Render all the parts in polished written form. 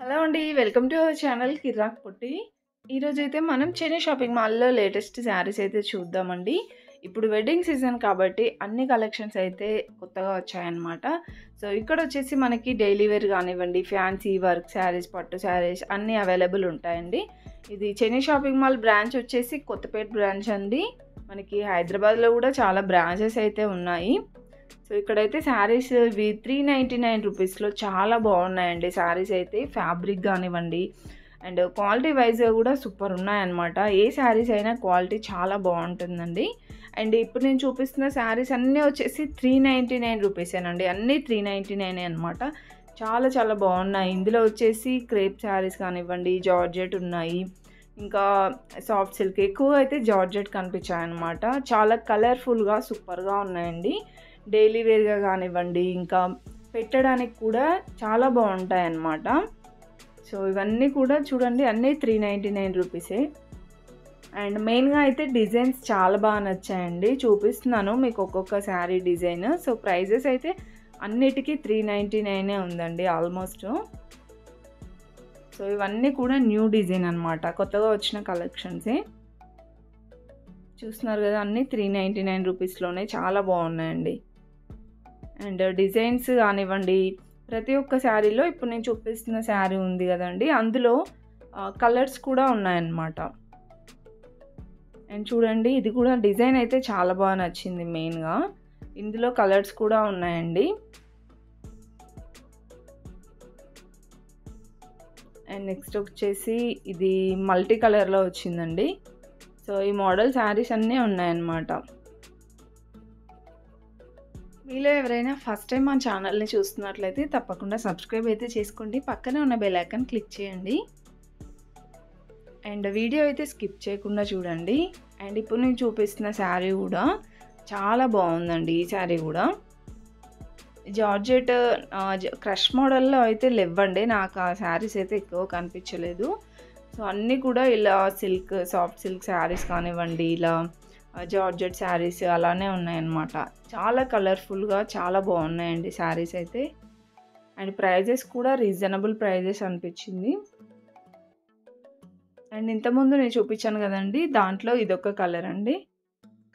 Hello అండి. Welcome to our channel కిరాక్ పొట్టి. ఈరోజైతే మనం చెన్నై షాపింగ్ మాల్‌లో లేటెస్ట్ శారీస్ అయితే చూద్దామండి. ఇప్పుడు వెడ్డింగ్ సీజన్ కాబట్టి అన్ని కలెక్షన్స్ అయితే కొత్తగా వచ్చాయన్నమాట. సో ఇక్కడొచ్చేసి మనకి డైలీ వేర్ కానివ్వండి, ఫ్యాన్సీ వర్క్ శారీస్, పట్టు శారీస్ అన్నీ అవైలబుల్ ఉంటాయండి. ఇది చెన్నై షాపింగ్ మాల్ బ్రాంచ్ వచ్చేసి కొత్తపేట బ్రాంచ్ అండి. మనకి హైదరాబాద్‌లో కూడా చాలా బ్రాంచెస్ అయితే ఉన్నాయి. సో ఇక్కడైతే శారీస్ ఇవి 399 రూపీస్లో చాలా బాగున్నాయండి. శారీస్ అయితే ఫ్యాబ్రిక్ కానివ్వండి అండ్ క్వాలిటీ వైజ్గా కూడా సూపర్ ఉన్నాయన్నమాట. ఏ శారీస్ అయినా క్వాలిటీ చాలా బాగుంటుందండి. అండ్ ఇప్పుడు నేను చూపిస్తున్న శారీస్ అన్నీ వచ్చేసి 399 రూపీసేనండి. అన్నీ 399 అనమాట. చాలా చాలా బాగున్నాయి. ఇందులో వచ్చేసి క్రేప్ శారీస్ కానివ్వండి, జార్జెట్ ఉన్నాయి, ఇంకా సాఫ్ట్ సిల్క్, ఎక్కువ అయితే జార్జెట్ కనిపించాయి అనమాట. చాలా కలర్ఫుల్గా సూపర్గా ఉన్నాయండి. డైలీ వేర్గా కానివ్వండి, ఇంకా పెట్టడానికి కూడా చాలా బాగుంటాయి అన్నమాట. సో ఇవన్నీ కూడా చూడండి, అన్నీ 399 రూపీసే. అండ్ మెయిన్గా అయితే డిజైన్స్ చాలా బాగా నచ్చాయండి. చూపిస్తున్నాను మీకు ఒక్కొక్క శారీ డిజైన్. సో ప్రైజెస్ అయితే అన్నిటికీ 399 ఉందండి ఆల్మోస్ట్. సో ఇవన్నీ కూడా న్యూ డిజైన్ అనమాట, కొత్తగా వచ్చిన కలెక్షన్సే. చూస్తున్నారు కదా, అన్నీ 399 రూపీస్లోనే చాలా బాగున్నాయండి. అండ్ డిజైన్స్ కానివ్వండి, ప్రతి ఒక్క శారీలో ఇప్పుడు నేను చూపిస్తున్న శారీ ఉంది కదండి, అందులో కలర్స్ కూడా ఉన్నాయన్నమాట. అండ్ చూడండి, ఇది కూడా డిజైన్ అయితే చాలా బాగా నచ్చింది. మెయిన్గా ఇందులో కలర్స్ కూడా ఉన్నాయండి. అండ్ నెక్స్ట్ వచ్చేసి ఇది మల్టీ కలర్లో వచ్చిందండి. సో ఈ మోడల్ శారీస్ అన్నీ ఉన్నాయన్నమాట. మీలో ఎవరైనా ఫస్ట్ టైం మా ఛానల్ని చూస్తున్నట్లయితే తప్పకుండా సబ్స్క్రైబ్ అయితే చేసుకోండి. పక్కనే ఉన్న బెల్ ఐకాన్ క్లిక్ చేయండి. అండ్ వీడియో అయితే స్కిప్ చేయకుండా చూడండి. అండ్ ఇప్పుడు నేను చూపిస్తున్న శారీ కూడా చాలా బాగుందండి. ఈ శారీ కూడా జార్జెట్ క్రష్ మోడల్లో అయితే లేవండి, నాకు ఆ శారీస్ అయితే ఎక్కువ కనిపించలేదు. సో అన్నీ కూడా ఇలా సిల్క్, సాఫ్ట్ సిల్క్ శారీస్ కానివ్వండి, ఇలా జార్జెట్ శారీస్ అలానే ఉన్నాయన్నమాట. చాలా కలర్ఫుల్గా చాలా బాగున్నాయండి శారీస్ అయితే. అండ్ ప్రైజెస్ కూడా రీజనబుల్ ప్రైజెస్ అనిపించింది. అండ్ ఇంతకుముందు నేను చూపించాను కదండి, దాంట్లో ఇదొక కలర్ అండి.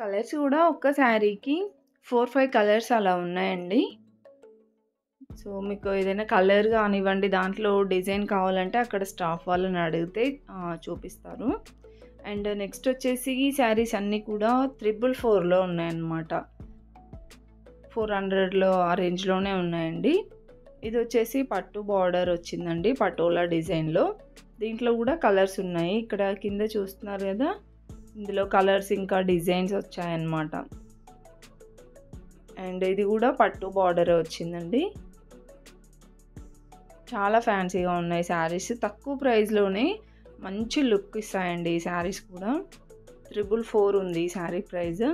కలర్స్ కూడా ఒక్క శారీకి 4-5 కలర్స్ అలా ఉన్నాయండి. సో మీకు ఏదైనా కలర్ కానివ్వండి, దాంట్లో డిజైన్ కావాలంటే అక్కడ స్టాఫ్ వాళ్ళని అడిగితే చూపిస్తారు. అండ్ నెక్స్ట్ వచ్చేసి ఈ శారీస్ అన్నీ కూడా 444లో ఉన్నాయన్నమాట. 400లో ఆ రేంజ్లోనే ఉన్నాయండి. ఇది వచ్చేసి పట్టు బార్డర్ వచ్చిందండి, పటోలా డిజైన్లో. దీంట్లో కూడా కలర్స్ ఉన్నాయి. ఇక్కడ కింద చూస్తున్నారు కదా, ఇందులో కలర్స్ ఇంకా డిజైన్స్ వచ్చాయన్నమాట. అండ్ ఇది కూడా పట్టు బార్డర్ వచ్చిందండి. చాలా ఫ్యాన్సీగా ఉన్నాయి శారీస్. తక్కువ ప్రైస్లోనే మంచి లుక్ ఇస్తాయండి ఈ శారీస్ కూడా. 444 ఉంది ఈ శారీ ప్రైస్.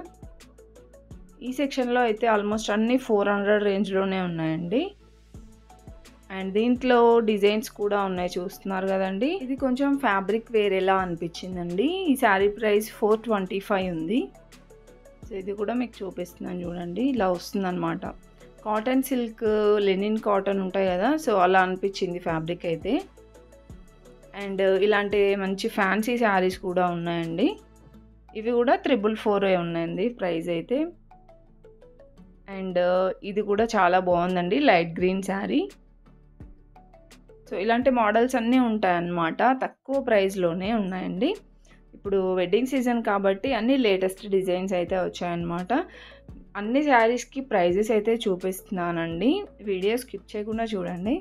ఈ సెక్షన్లో అయితే ఆల్మోస్ట్ అన్నీ 400 రేంజ్లోనే ఉన్నాయండి. అండ్ దీంట్లో డిజైన్స్ కూడా ఉన్నాయి, చూస్తున్నారు కదండి. ఇది కొంచెం ఫ్యాబ్రిక్ వేరేలా అనిపించిందండి. ఈ శారీ ప్రైస్ 425 ఉంది. సో ఇది కూడా మీకు చూపిస్తున్నాను చూడండి, ఇలా వస్తుందన్నమాట. కాటన్ సిల్క్, లెనిన్ కాటన్ ఉంటాయి కదా, సో అలా అనిపించింది ఫ్యాబ్రిక్ అయితే. అండ్ ఇలాంటి మంచి ఫ్యాన్సీ శారీస్ కూడా ఉన్నాయండి. ఇవి కూడా 444 ఉన్నాయండి ప్రైస్ అయితే. అండ్ ఇది కూడా చాలా బాగుందండి, లైట్ గ్రీన్ శారీ. సో ఇలాంటి మోడల్స్ అన్నీ ఉంటాయన్నమాట, తక్కువ ప్రైస్లోనే ఉన్నాయండి. ఇప్పుడు వెడ్డింగ్ సీజన్ కాబట్టి అన్ని లేటెస్ట్ డిజైన్స్ అయితే వచ్చాయన్నమాట. అన్ని శారీస్కి ప్రైజెస్ అయితే చూపిస్తున్నానండి, వీడియో స్కిప్ చేయకుండా చూడండి.